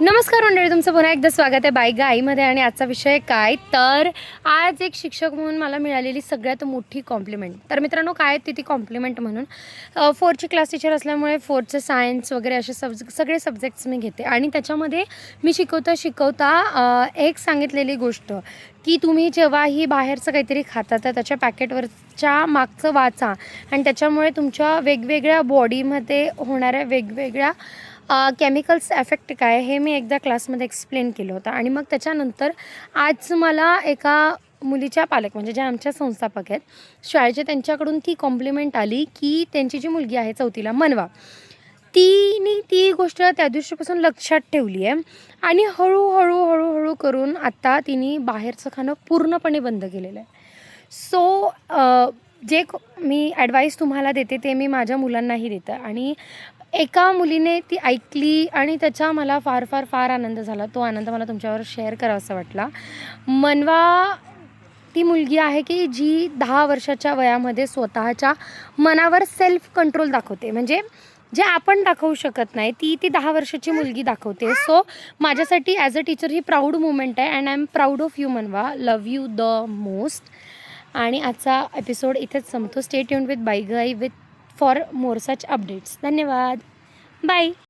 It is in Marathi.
नमस्कार मंडळी, तुमचं पुन्हा एकदा स्वागत आहे बाय गाईमध्ये. आणि आजचा विषय काय तर आज एक शिक्षक म्हणून मला मिळालेली सगळ्यात मोठी कॉम्प्लिमेंट. तर मित्रांनो, काय ती कॉम्प्लिमेंट म्हणून फोर्थची क्लास टीचर असल्यामुळे फोर्थचे सायन्स वगैरे असे सगळे सब्जेक्ट्स मी घेते. आणि त्याच्यामध्ये मी शिकवता एक सांगितलेली गोष्ट की तुम्ही जेव्हाही बाहेरचं काहीतरी खाता तर त्याच्या पॅकेटवरच्या मागचं वाचा आणि त्याच्यामुळे तुमच्या वेगवेगळ्या बॉडीमध्ये होणाऱ्या वेगवेगळ्या केमिकल्स इफेक्ट काय हे मी एकदा क्लासमध्ये एक्सप्लेन केलं होतं. आणि मग त्याच्यानंतर आज मला एका मुलीच्या पालक म्हणजे ज्या आमच्या संस्थापक आहेत शाळेचे, त्यांच्याकडून ती कॉम्प्लिमेंट आली की त्यांची जी मुलगी आहे 4थीला मनवा, तिने ती गोष्ट त्या दिवशीपासून लक्षात ठेवली आहे. आणि हळूहळू करून आत्ता तिने बाहेरचं खाणं पूर्णपणे बंद केलेलं आहे. सो मी ॲडवाईस तुम्हाला देते ते मी माझ्या मुलांनाही देतं. आणि एका मुलीने ती ऐकली आणि त्याचा मला फार फार फार आनंद झाला. तो आनंद मला तुमच्यावर शेअर करावासा वाटला. मनवा ती मुलगी आहे की जी 10 वर्षाच्या वयामध्ये स्वतःच्या मनावर सेल्फ कंट्रोल दाखवते. म्हणजे जे आपण दाखवू शकत नाही ती 10 वर्षाची मुलगी दाखवते. सो माझ्यासाठी ॲज अ टीचर ही प्राऊड मुमेंट आहे. And I am proud of you Manva. Love you the most. आणि आजचा एपिसोड इथेच संपतो. Stay tuned with bye guy with for more such updates. धन्यवाद. बाय.